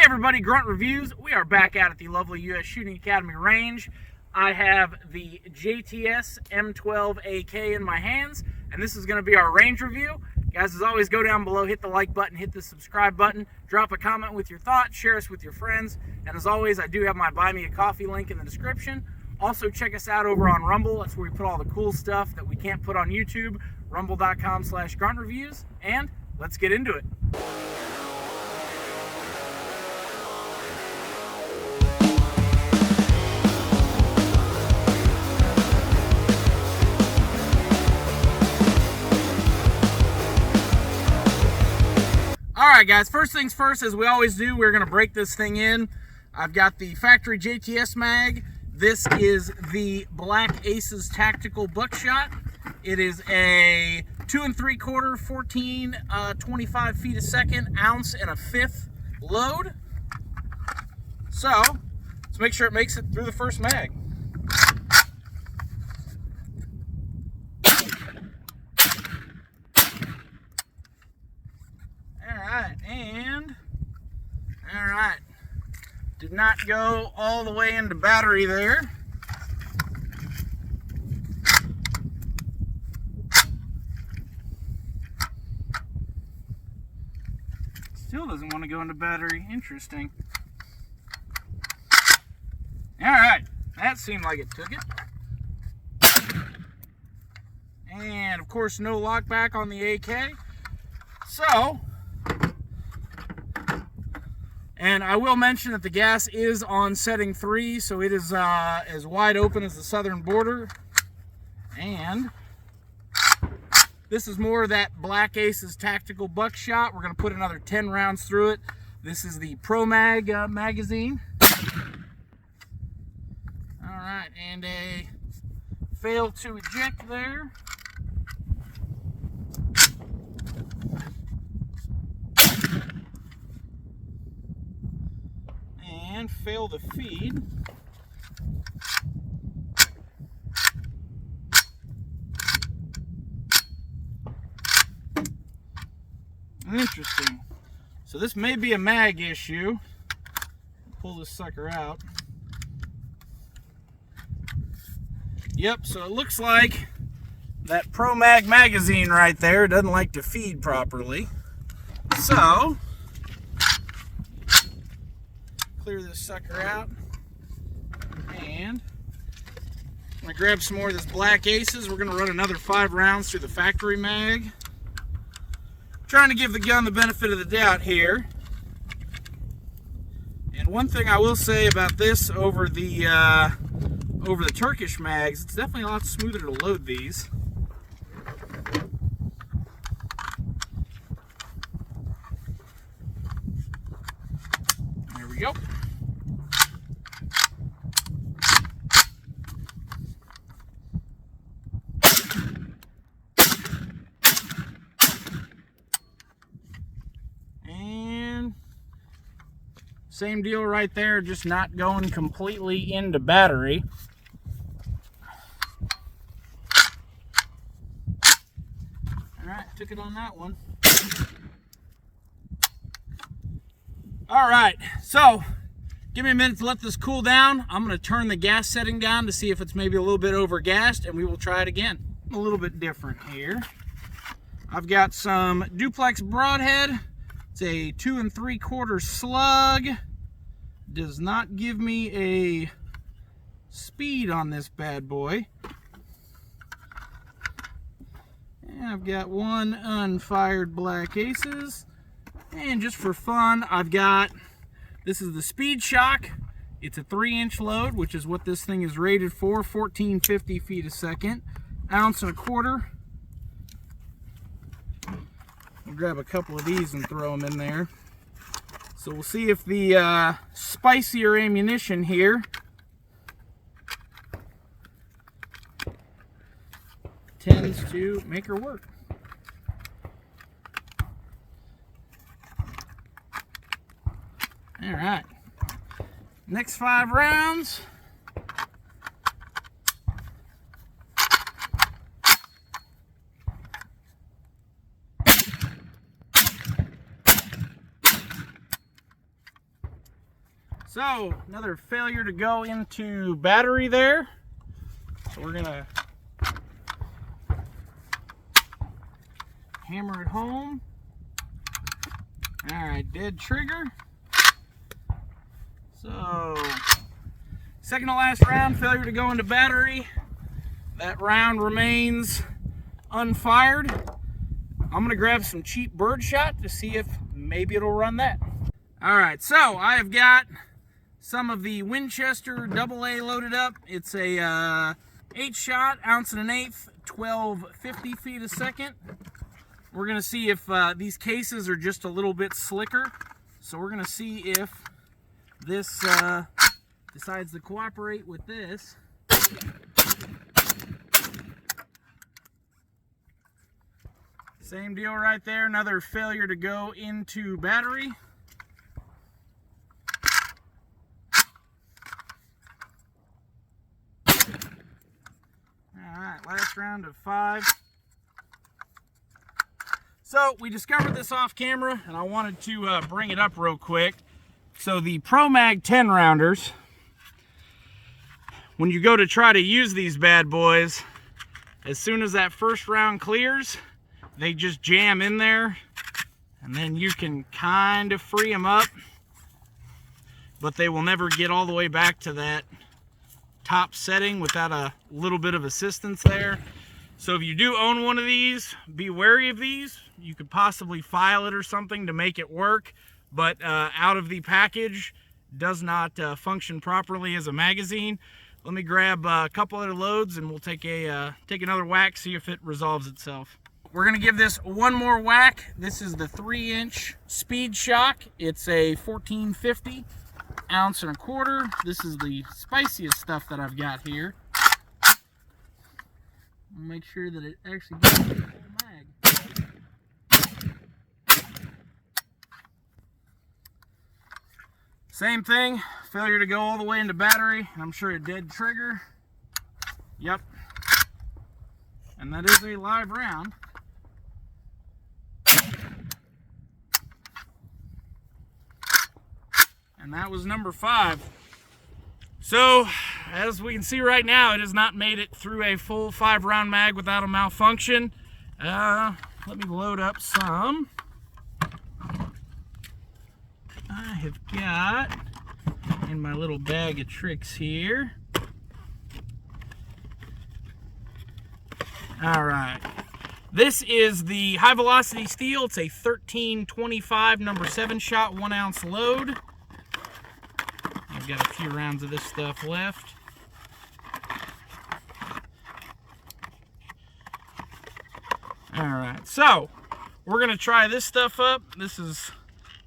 everybody, Grunt Reviews. We are back out at the lovely U.S. Shooting Academy range. I have the JTS M12AK in my hands, and this is going to be our range review. Guys, as always, go down below, hit the like button, hit the subscribe button, drop a comment with your thoughts, share us with your friends, and as always, I do have my Buy Me a Coffee link in the description. Also, check us out over on Rumble. That's where we put all the cool stuff that we can't put on YouTube, rumble.com/gruntreviews, and let's get into it. Alright guys, first things first, as we always do, we're going to break this thing in. I've got the factory JTS mag. This is the Black Aces Tactical Buckshot. It is a 2 3/4, 14, 25 feet a second, ounce and a fifth load. So, let's make sure it makes it through the first mag. Alright, did not go all the way into battery there. Still doesn't want to go into battery. Interesting. Alright, that seemed like it took it. And of course, no lockback on the AK. So, and I will mention that the gas is on setting 3, so it is as wide open as the southern border. And this is more of that Black Aces Tactical Buckshot. We're going to put another 10 rounds through it. This is the Pro Mag magazine. Alright, and a fail to eject there. And fail to feed. Interesting. So this may be a mag issue. Pull this sucker out. Yep, so it looks like that Pro Mag magazine right there doesn't like to feed properly. So, clear this sucker out, and I'm going to grab some more of this Black Aces. We're going to run another 5 rounds through the factory mag. Trying to give the gun the benefit of the doubt here. And one thing I will say about this over the Turkish mags, it's definitely a lot smoother to load these. There we go. And same deal right there, just not going completely into battery. Alright, took it on that one. Alright, so give me a minute to let this cool down. I'm going to turn the gas setting down to see if it's maybe a little bit over-gassed, and we will try it again. A little bit different here. I've got some duplex broadhead. It's a 2 3/4 slug. Does not give me a speed on this bad boy. And I've got one unfired Black Aces. And just for fun, I've got, this is the Speed Shock. It's a 3-inch load, which is what this thing is rated for, 1450 feet a second. Ounce and a quarter. I'll grab a couple of these and throw them in there. So we'll see if the spicier ammunition here tends to make her work. All right, next 5 rounds. So, another failure to go into battery there. So we're gonna hammer it home. All right, dead trigger. So, second to last round, failure to go into battery. That round remains unfired. I'm gonna grab some cheap birdshot to see if maybe it'll run that. All right, so I have got some of the Winchester AA loaded up. It's a 8-shot, 1 1/8 ounce, 1250 feet a second. We're gonna see if these cases are just a little bit slicker. So we're gonna see if this decides to cooperate with this. Same deal right there, another failure to go into battery. Alright, last round of 5. So we discovered this off camera and I wanted to bring it up real quick. So the Pro Mag 10 rounders, when you go to try to use these bad boys, as soon as that first round clears, they just jam in there, and then you can kind of free them up, but they will never get all the way back to that top setting without a little bit of assistance there. So if you do own one of these, be wary of these. You could possibly file it or something to make it work, but out of the package does not function properly as a magazine. Let me grab a couple other loads and we'll take another whack, see if it resolves itself. We're gonna give this one more whack. This is the 3-inch Speed Shock. It's a 1450, 1 1/4 ounce. This is the spiciest stuff that I've got here. I'll make sure that it actually gets the whole mag. Same thing, failure to go all the way into battery. I'm sure a dead trigger. Yep. And that is a live round. And that was number 5. So, as we can see right now, it has not made it through a full 5-round mag without a malfunction. Let me load up some. I have got in my little bag of tricks here. All right. This is the high velocity steel. It's a 1325 number 7-shot 1-ounce load. I've got a few rounds of this stuff left. All right, so we're gonna try this stuff up. This is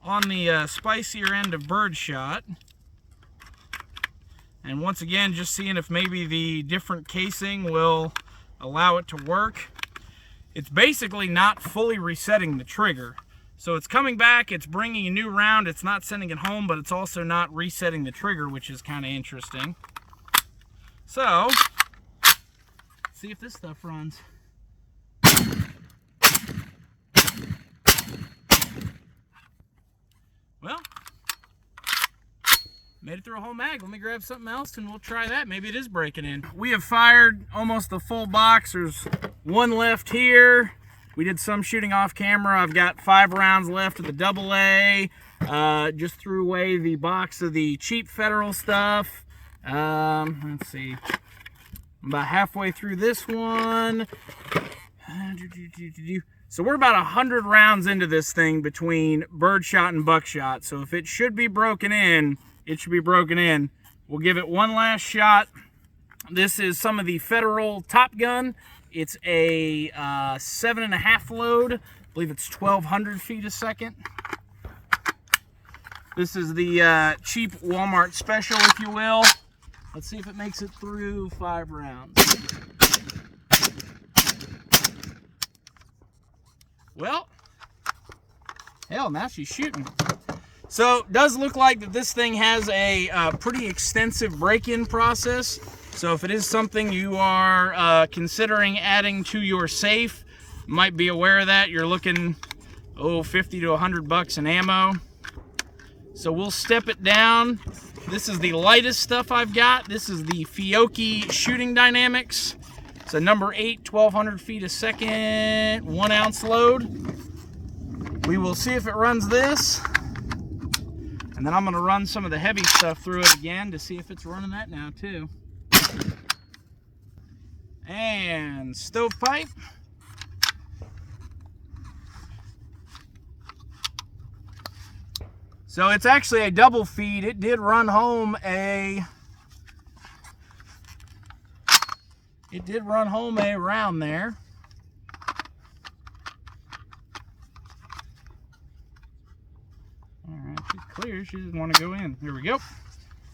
on the spicier end of birdshot. And once again, just seeing if maybe the different casing will allow it to work. It's basically not fully resetting the trigger. So it's coming back, it's bringing a new round, it's not sending it home, but it's also not resetting the trigger, which is kind of interesting. So, let's see if this stuff runs. Well, made it through a whole mag. Let me grab something else and we'll try that. Maybe it is breaking in. We have fired almost the full box. There's one left here. We did some shooting off camera. I've got 5 rounds left of the AA. Just threw away the box of the cheap Federal stuff. Let's see. I'm about halfway through this one. So we're about 100 rounds into this thing between birdshot and buckshot. So if it should be broken in, it should be broken in. We'll give it one last shot. This is some of the Federal Top Gun. It's a 7.5 load. I believe it's 1,200 feet a second. This is the cheap Walmart special, if you will. Let's see if it makes it through 5 rounds. Well, hell, now she's shooting. So it does look like that this thing has a pretty extensive break-in process. So if it is something you are considering adding to your safe, might be aware of that. You're looking, 50 to 100 bucks in ammo. So we'll step it down. This is the lightest stuff I've got. This is the Fiocchi Shooting Dynamics. It's a number 8, 1200 feet a second, 1 ounce load. We will see if it runs this. And then I'm gonna run some of the heavy stuff through it again to see if it's running that now too. And stovepipe. So it's actually a double feed. It did run home a round there. All right, she's clear. She doesn't want to go in. Here we go.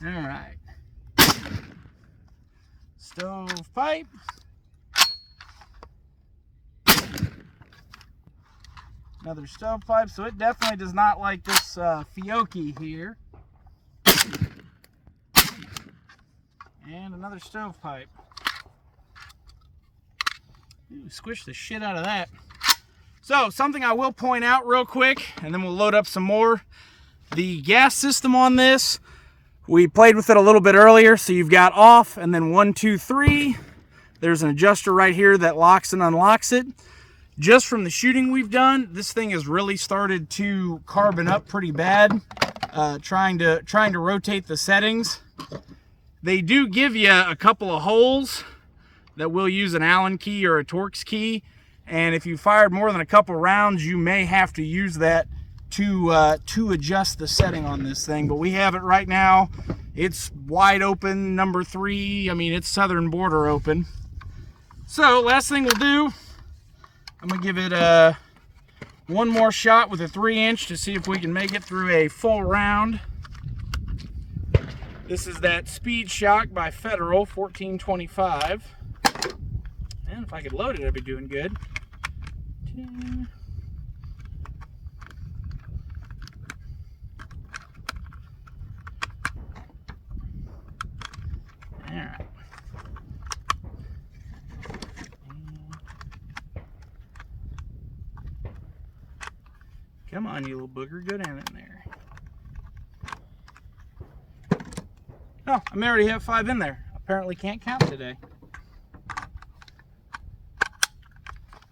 All right. Stovepipe. Another stovepipe. So it definitely does not like this Fiocchi here. And another stovepipe. Ooh, squish the shit out of that. So, something I will point out real quick, and then we'll load up some more. The gas system on this, we played with it a little bit earlier, so you've got off, and then 1, 2, 3. There's an adjuster right here that locks and unlocks it. Just from the shooting we've done, this thing has really started to carbon up pretty bad, trying to rotate the settings. They do give you a couple of holes that will use an Allen key or a Torx key, and if you fired more than a couple rounds, you may have to use that to adjust the setting on this thing. But we have it right now. It's wide open, number 3. I mean, it's southern border open. So last thing we'll do, I'm gonna give it one more shot with a 3-inch to see if we can make it through a full round. This is that Speed Shock by Federal, 1425. And if I could load it, I'd be doing good. All right. Come on, you little booger, go down in there. Oh, I may already have 5 in there. Apparently can't count today.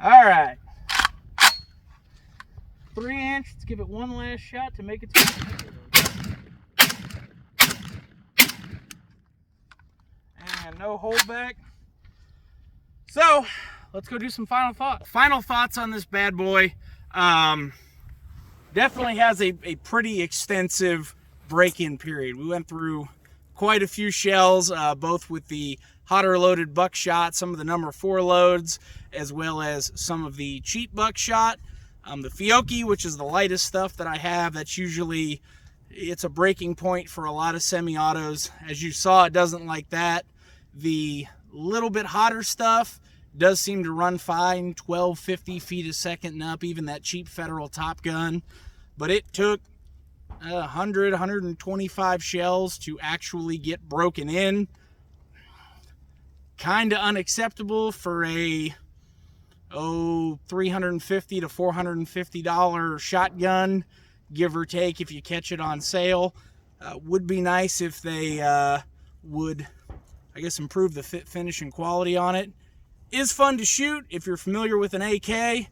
All right. 3-inch. Let's give it one last shot to make it to and no holdback. So let's go do some final thoughts. Final thoughts on this bad boy. Definitely has a pretty extensive break-in period. We went through quite a few shells, both with the hotter loaded buckshot, some of the number 4 loads, as well as some of the cheap buckshot. The Fiocchi, which is the lightest stuff that I have, that's usually, it's a breaking point for a lot of semi-autos. As you saw, it doesn't like that. The little bit hotter stuff does seem to run fine, 1250 feet a second and up, even that cheap Federal Top Gun. But it took 100, 125 shells to actually get broken in. Kind of unacceptable for a $350 to $450 shotgun, give or take, if you catch it on sale. Would be nice if they would, I guess, improve the fit, finish, and quality on it. Is fun to shoot. If you're familiar with an AK,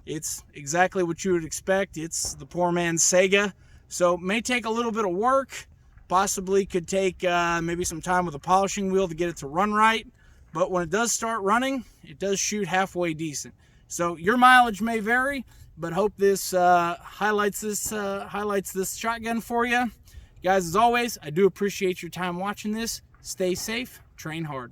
it's exactly what you would expect. It's the poor man's Sega. So may take a little bit of work, possibly could take maybe some time with a polishing wheel to get it to run right. But when it does start running, it does shoot halfway decent. So your mileage may vary, but hope this highlights this shotgun for you. Guys, as always, I do appreciate your time watching this. Stay safe, train hard.